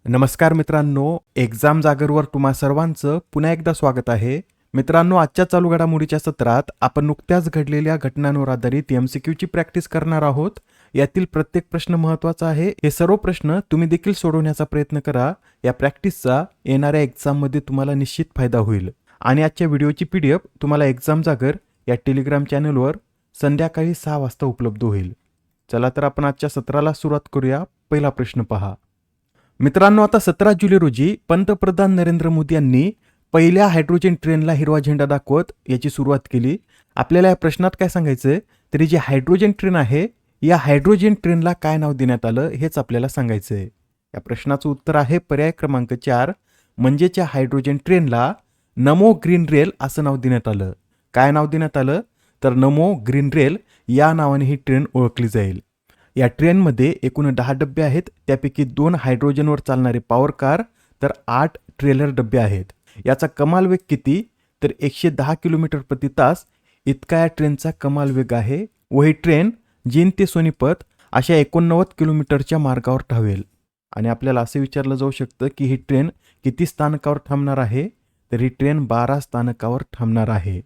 नमस्कार मित्रांनो, एक्झाम जागरवर तुम्हा सर्वांचं पुन्हा एकदा स्वागत आहे. मित्रांनो, आजच्या चालू घडामोडीच्या सत्रात आपण नुकत्याच घडलेल्या घटनांवर आधारित MCQची प्रॅक्टिस करणार आहोत. यातील प्रत्येक प्रश्न महत्त्वाचा आहे. हे सर्व प्रश्न तुम्ही देखील सोडवण्याचा प्रयत्न करा. या प्रॅक्टिसचा येणाऱ्या एक्झाममध्ये तुम्हाला निश्चित फायदा होईल. आणि आजच्या व्हिडिओची PDF तुम्हाला एक्झाम जागर या टेलिग्राम चॅनलवर संध्याकाळी 6 वाजता उपलब्ध होईल. चला तर आपण आजच्या सत्राला सुरुवात करूया. पहिला प्रश्न पहा. मित्रांनो, आता 17 जुलै रोजी पंतप्रधान नरेंद्र मोदी यांनी पहिल्या हायड्रोजन ट्रेनला हिरवा झेंडा दाखवत याची सुरुवात केली. आपल्याला या प्रश्नात काय सांगायचंय, तरी जी हायड्रोजन ट्रेन आहे या हायड्रोजन ट्रेनला काय नाव देण्यात आलं हेच आपल्याला सांगायचंय. या प्रश्नाचं उत्तर आहे पर्याय क्रमांक 4, म्हणजेच या हायड्रोजन ट्रेनला नमो ग्रीन रेल असं नाव देण्यात आलं. काय नाव देण्यात आलं, तर नमो ग्रीन रेल या नावाने ही ट्रेन ओळखली जाईल. या ट्रेनमध्ये एकूण 10 डबे आहेत. त्यापैकी 2 हायड्रोजनवर चालणारे पॉवर कार तर 8 ट्रेलर डबे आहेत. याचा कमाल वेग किती, तर 110 किलोमीटर प्रति तास इतका या ट्रेनचा कमाल वेग आहे. व ही ट्रेन जींद ते सोनीपत अशा 89 किलोमीटरच्या मार्गावर धावेल. आणि आपल्याला असे विचारलं जाऊ शकतं की ही ट्रेन किती स्थानकावर थांबणार आहे, तर ही ट्रेन 12 स्थानकावर थांबणार आहे.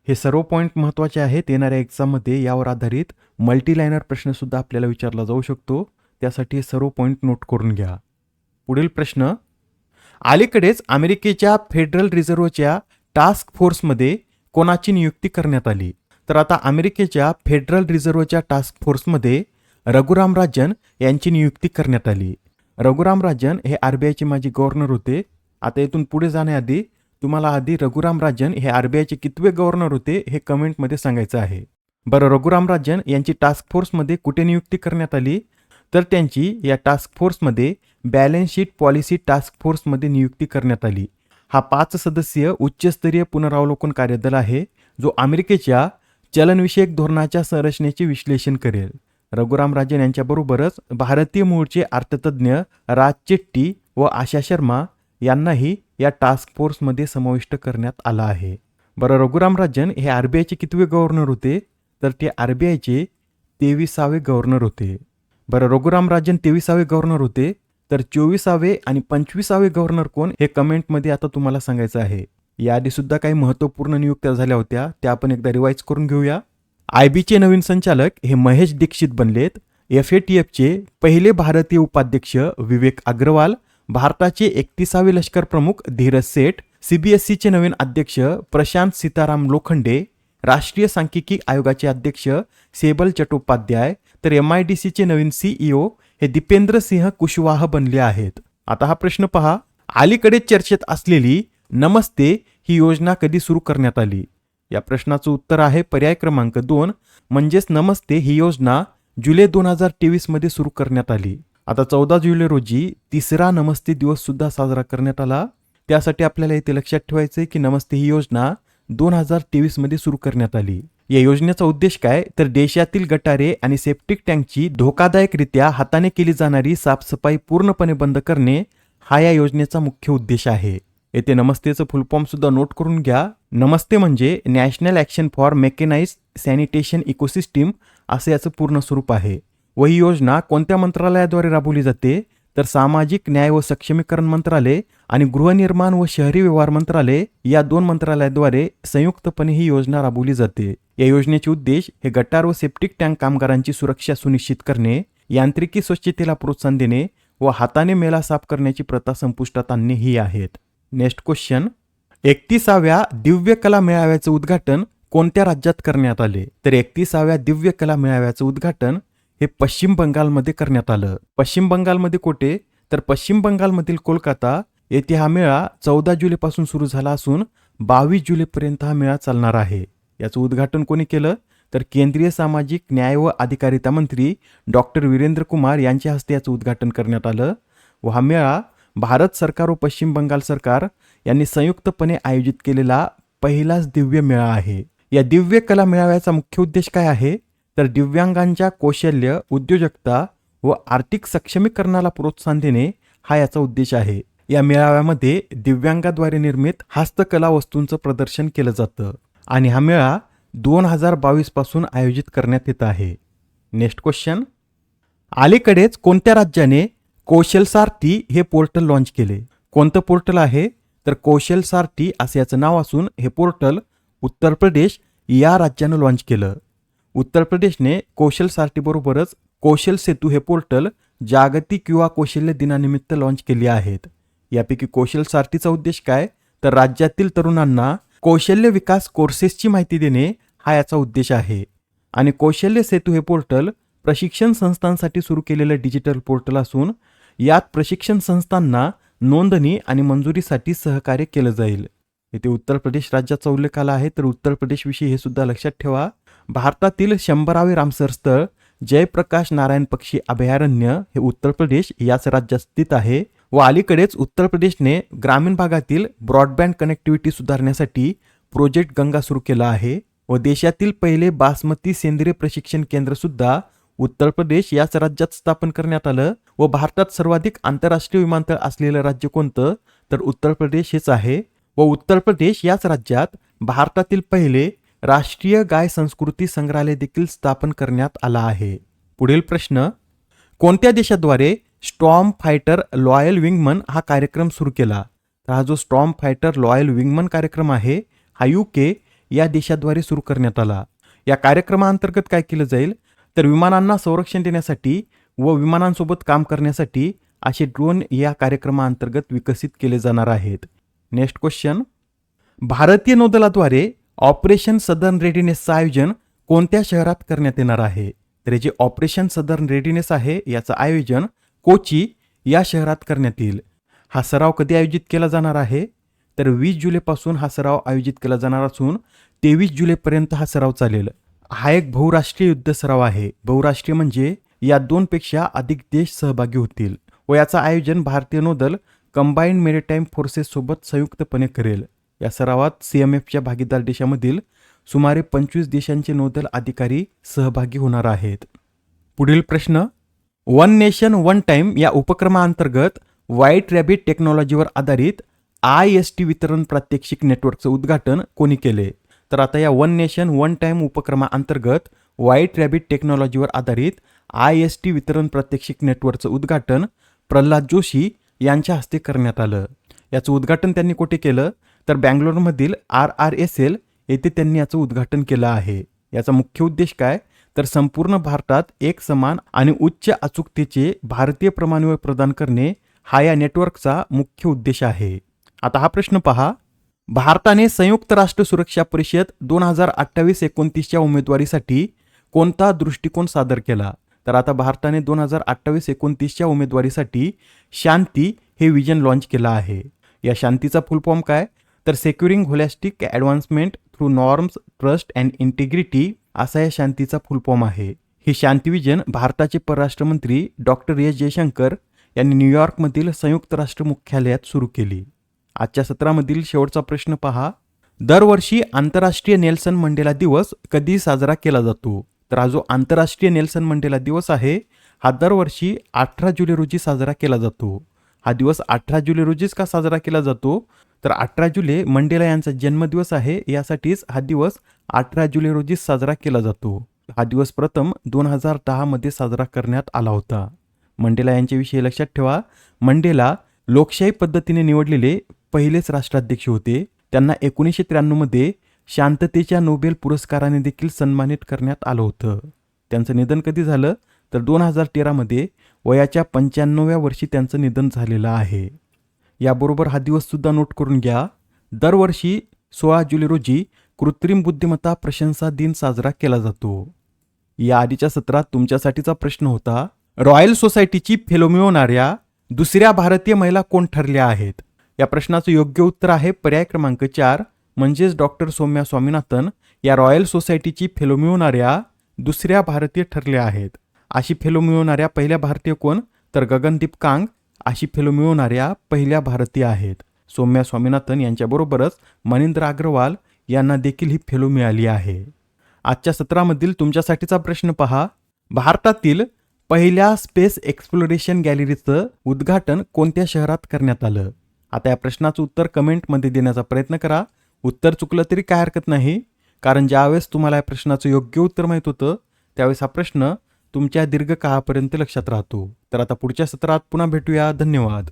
हे सर्व पॉईंट महत्त्वाचे आहेत. येणाऱ्या एक्झाममध्ये यावर आधारित मल्टीलायनर प्रश्नसुद्धा आपल्याला विचारला जाऊ शकतो. त्यासाठी हे सर्व पॉईंट नोट करून घ्या. पुढील प्रश्न. अलीकडेच अमेरिकेच्या फेडरल रिझर्व्हच्या टास्क फोर्समध्ये कोणाची नियुक्ती करण्यात आली, तर आता अमेरिकेच्या फेडरल रिझर्व्हच्या टास्क फोर्समध्ये रघुराम राजन यांची नियुक्ती करण्यात आली. रघुराम राजन हे RBIचे माजी गव्हर्नर होते. आता इथून पुढे जाण्याआधी तुम्हाला आधी रघुराम राजन हे RBIचे कितवे गव्हर्नर होते हे कमेंटमध्ये सांगायचं आहे. बरं, रघुराम राजन यांची टास्क फोर्समध्ये कुठे नियुक्ती करण्यात आली, तर त्यांची या टास्क फोर्समध्ये बॅलन्स शीट पॉलिसी टास्क फोर्समध्ये नियुक्ती करण्यात आली. हा 5 सदस्यीय उच्चस्तरीय पुनरावलोकन कार्यदल आहे जो अमेरिकेच्या चलनविषयक धोरणाच्या संरचनेचे विश्लेषण करेल. रघुराम राजन यांच्याबरोबरच भारतीय मूळचे अर्थतज्ज्ञ राज चेट्टी व आशा शर्मा यांनाही या टास्क फोर्समध्ये समाविष्ट करण्यात आला आहे. बरं, रघुराम राजन हे RBIचे कितवे गव्हर्नर होते, तर ते RBIचे 23वे गव्हर्नर होते. बरं, रघुराम राजन 23वे गव्हर्नर होते, तर 24वे आणि 25वे गव्हर्नर कोण हे कमेंटमध्ये आता तुम्हाला सांगायचं आहे. याआधी सुद्धा काही महत्त्वपूर्ण नियुक्त्या झाल्या होत्या, त्या आपण एकदा रिवाईज करून घेऊया. IBचे नवीन संचालक हे महेश दीक्षित बनलेत. FATFचे पहिले भारतीय उपाध्यक्ष विवेक अग्रवाल, भारताचे 31वे लष्कर प्रमुख धीरज सेठ, CBSEचे नवीन अध्यक्ष प्रशांत सीताराम लोखंडे, राष्ट्रीय सांख्यिकी आयोगाचे अध्यक्ष सेबल चट्टोपाध्याय, तर MIDCचे नवीन CEO हे दीपेंद्र सिंह कुशवाह बनले आहेत. आता हा प्रश्न पहा. अलीकडे चर्चेत असलेली नमस्ते ही योजना कधी सुरू करण्यात आली? या प्रश्नाचं उत्तर आहे पर्याय क्रमांक 2, म्हणजेच नमस्ते ही योजना जुलै 2023 मध्ये सुरू करण्यात आली. आता 14 जुलै रोजी तिसरा नमस्ते दिवस सुद्धा साजरा करण्यात आला. त्यासाठी आपल्याला इथे लक्षात ठेवायचं आहे की नमस्ते ही योजना 2023 मध्ये सुरू करण्यात आली. या योजनेचा उद्देश काय, तर देशातील गटारे आणि सेप्टिक टँकची धोकादायकरित्या हाताने केली जाणारी साफसफाई पूर्णपणे बंद करणे हा या योजनेचा मुख्य उद्देश आहे. येथे नमस्तेचं फुल फॉर्म सुद्धा नोट करून घ्या. नमस्ते म्हणजे national action for mechanised sanitation ecosystem असं याचं पूर्ण स्वरूप आहे. व ही योजना कोणत्या मंत्रालयाद्वारे राबवली जाते, तर सामाजिक न्याय व सक्षमीकरण मंत्रालय आणि गृहनिर्माण व शहरी व्यवहार मंत्रालय या 2 मंत्रालयाद्वारे संयुक्तपणे ही योजना राबवली जाते. या योजनेचे उद्देश हे गटार व सेप्टिक टँक कामगारांची सुरक्षा सुनिश्चित करणे, यांत्रिकी स्वच्छतेला प्रोत्साहन देणे व हाताने मेला साफ करण्याची प्रथा संपुष्टात आणणे ही आहेत. Next question. 31व्या दिव्य कला मेळाव्याचं उद्घाटन कोणत्या राज्यात करण्यात आले? तर 31व्या दिव्य कला मेळाव्याचं उद्घाटन हे पश्चिम बंगालमध्ये करण्यात आलं. पश्चिम बंगालमध्ये कोठे, तर पश्चिम बंगालमधील कोलकाता येथे हा मेळा 14 जुलैपासून सुरू झाला असून 22 जुलैपर्यंत हा मेळा चालणार आहे. याचं उद्घाटन कोणी केलं, तर केंद्रीय सामाजिक न्याय व अधिकारिता मंत्री डॉक्टर वीरेंद्र कुमार यांच्या हस्ते याचं उद्घाटन करण्यात आलं. व हा मेळा भारत सरकार व पश्चिम बंगाल सरकार यांनी संयुक्तपणे आयोजित केलेला पहिलाच दिव्य मेळा आहे. या दिव्य कला मेळाव्याचा मुख्य उद्देश काय आहे, तर दिव्यांगांच्या कौशल्य, उद्योजकता व आर्थिक सक्षमीकरणाला प्रोत्साहन देणे हा याचा उद्देश आहे. या मेळाव्यामध्ये दिव्यांगाद्वारे निर्मित हस्तकला वस्तूंचं प्रदर्शन केलं जातं आणि हा मेळा 2022 पासून आयोजित करण्यात येत आहे. Next question. अलीकडेच कोणत्या राज्याने कौशल सारथी हे पोर्टल लॉन्च केले. कोणतं पोर्टल आहे? तर कौशल सारथी असे याचं नाव असून हे पोर्टल उत्तर प्रदेश या राज्यानं लॉन्च केलं. उत्तर प्रदेशने कौशल सारथी बरोबरच कौशल सेतू हे पोर्टल जागतिक युवा कौशल्य दिनानिमित्त लॉन्च केली आहेत. यापैकी कौशल सारथीचा उद्देश काय? तर राज्यातील तरुणांना कौशल्य विकास कोर्सेसची माहिती देणे हा याचा उद्देश आहे. आणि कौशल्य सेतू हे पोर्टल प्रशिक्षण संस्थांसाठी सुरू केलेलं डिजिटल पोर्टल असून यात प्रशिक्षण संस्थांना नोंदणी आणि मंजुरीसाठी सहकार्य केलं जाईल. इथे उत्तर प्रदेश राज्याचा उल्लेख आला आहे, तर उत्तर प्रदेशविषयी हे सुद्धा लक्षात ठेवा. भारतातील 100वे रामसर स्थळ जयप्रकाश नारायण पक्षी अभयारण्य हे उत्तर प्रदेश याच राज्यात स्थित आहे. व अलीकडेच उत्तर प्रदेशने ग्रामीण भागातील ब्रॉडबँड कनेक्टिव्हिटी सुधारण्यासाठी प्रोजेक्ट गंगा सुरू केला आहे. व देशातील पहिले बासमती सेंद्रिय प्रशिक्षण केंद्र सुद्धा उत्तर प्रदेश याच राज्यात स्थापन करण्यात आलं. व भारतात सर्वाधिक आंतरराष्ट्रीय विमानतळ असलेलं राज्य कोणतं? तर उत्तर प्रदेश हेच आहे. व उत्तर प्रदेश याच राज्यात भारतातील पहिले राष्ट्रीय गाय संस्कृती संग्रहालय देखील स्थापन करण्यात आला आहे. पुढील प्रश्न, कोणत्या देशाद्वारे स्टॉर्म फायटर लॉयल विंगमन हा कार्यक्रम सुरू केला? तर हा जो स्टॉर्म फायटर लॉयल विंगमन कार्यक्रम आहे हा UK या देशाद्वारे सुरू करण्यात आला. या कार्यक्रमाअंतर्गत काय केलं जाईल? तर विमानांना संरक्षण देण्यासाठी व विमानांसोबत काम करण्यासाठी असे ड्रोन या कार्यक्रमाअंतर्गत विकसित केले जाणार आहेत. नेक्स्ट क्वेश्चन, भारतीय नौदलाद्वारे ऑपरेशन सदर्न रेडिनेसचं आयोजन कोणत्या शहरात करण्यात येणार आहे? तर जे ऑपरेशन सदर्न रेडिनेस आहे याचं आयोजन कोची या शहरात करण्यात येईल. हा सराव कधी आयोजित केला जाणार आहे? तर 20 जुलैपासून हा सराव आयोजित केला जाणार असून 23 जुलैपर्यंत हा सराव चालेल. हा एक बहुराष्ट्रीय युद्ध सराव आहे. बहुराष्ट्रीय म्हणजे या 2पेक्षा अधिक देश सहभागी होतील व याचं आयोजन भारतीय नौदल कंबाईंड मेरिटाईम फोर्सेस सोबत संयुक्तपणे करेल. या सरावात CMFच्या भागीदार देशामधील सुमारे 25 देशांचे नौदल अधिकारी सहभागी होणार आहेत. पुढील प्रश्न, वन नेशन वन टाइम या उपक्रमाअंतर्गत व्हाईट रॅबिट टेक्नॉलॉजीवर आधारित IST वितरण प्रात्यक्षिक नेटवर्कचं उद्घाटन कोणी केले? तर आता या वन नेशन वन टाइम उपक्रमाअंतर्गत व्हाईट रॅबिट टेक्नॉलॉजीवर आधारित IST वितरण प्रात्यक्षिक नेटवर्कचं उद्घाटन प्रल्हाद जोशी यांच्या हस्ते करण्यात आलं. याचं उद्घाटन त्यांनी कुठे केलं? तर बँगलोरमधील RRSL येथे त्यांनी याचं उद्घाटन केलं आहे. याचा मुख्य उद्देश काय? तर संपूर्ण भारतात एक समान आणि उच्च अचूकतेचे भारतीय प्रमाणवेळ प्रदान करणे हा या नेटवर्कचा मुख्य उद्देश आहे. आता हा प्रश्न पहा, भारताने संयुक्त राष्ट्र सुरक्षा परिषद 2028-29च्या उमेदवारीसाठी कोणता दृष्टिकोन सादर केला? तर आता भारताने 2028-29च्या उमेदवारीसाठी शांती हे विजन लॉन्च केलं आहे. या शांतीचा फुल फॉर्म काय? तर सेक्युरिंग holistic advancement through norms trust and integrity असा या शांतीचा फुल फॉर्म आहे. ही शांती विजन भारताचे परराष्ट्र मंत्री डॉक्टर S जयशंकर यांनी न्यूयॉर्कमधील संयुक्त राष्ट्र मुख्यालयात सुरू केली. आजच्या सत्रामधील शेवटचा प्रश्न पहा, दरवर्षी आंतरराष्ट्रीय नेल्सन मंडेला दिवस कधी साजरा केला जातो? तर हा जो आंतरराष्ट्रीय नेल्सन मंडेला दिवस आहे हा दरवर्षी 18 जुलै रोजी साजरा केला जातो. हा दिवस 18 जुलै रोजीच का साजरा केला जातो? तर 18 जुलै मंडेला यांचा जन्मदिवस आहे, यासाठीच हा दिवस 18 जुलै रोजी साजरा केला जातो. हा दिवस प्रथम 2010 मध्ये साजरा करण्यात आला होता. मंडेला यांच्याविषयी लक्षात ठेवा, मंडेला लोकशाही पद्धतीने निवडलेले पहिलेच राष्ट्राध्यक्ष होते. त्यांना 1993 मध्ये शांततेच्या नोबेल पुरस्काराने देखील सन्मानित करण्यात आलं होतं. त्यांचं निधन कधी झालं? तर 2013 मध्ये वयाच्या 95व्या वर्षी त्यांचं निधन झालेलं आहे. याबरोबर हा दिवस सुद्धा नोट करून घ्या. दरवर्षी 16 जुलै रोजी कृत्रिम बुद्धिमत्ता प्रशंसा दिन साजरा केला जातो. या आधीच्या सत्रात तुमच्यासाठीचा प्रश्न होता, रॉयल सोसायटीची फेलो मिळवणाऱ्या दुसऱ्या भारतीय महिला कोण ठरल्या आहेत? या प्रश्नाचं योग्य उत्तर आहे पर्याय क्रमांक 4 म्हणजेच डॉक्टर सौम्या स्वामीनाथन या रॉयल सोसायटीची फेलो मिळवणाऱ्या दुसऱ्या भारतीय ठरल्या आहेत. अशी फेलो मिळवणाऱ्या पहिल्या भारतीय कोण? तर गगनदीप कांग अशी फेलो मिळवणाऱ्या पहिल्या भारतीय आहेत. सौम्या स्वामीनाथन यांच्याबरोबरच मनिंद्र अग्रवाल यांना देखील ही फेलो मिळाली आहे. आजच्या सत्रामधील तुमच्यासाठीचा प्रश्न पहा, भारतातील पहिल्या स्पेस एक्सप्लोरेशन गॅलरीचं उद्घाटन कोणत्या शहरात करण्यात आलं? आता या प्रश्नाचं उत्तर कमेंटमध्ये देण्याचा प्रयत्न करा. उत्तर चुकलं तरी काय हरकत नाही, कारण ज्यावेळेस तुम्हाला या प्रश्नाचं योग्य उत्तर माहीत होतं त्यावेळेस हा प्रश्न तुमच्या दीर्घकाळापर्यंत लक्षात राहतो. तर आता पुढच्या सत्रात पुन्हा भेटूया. धन्यवाद.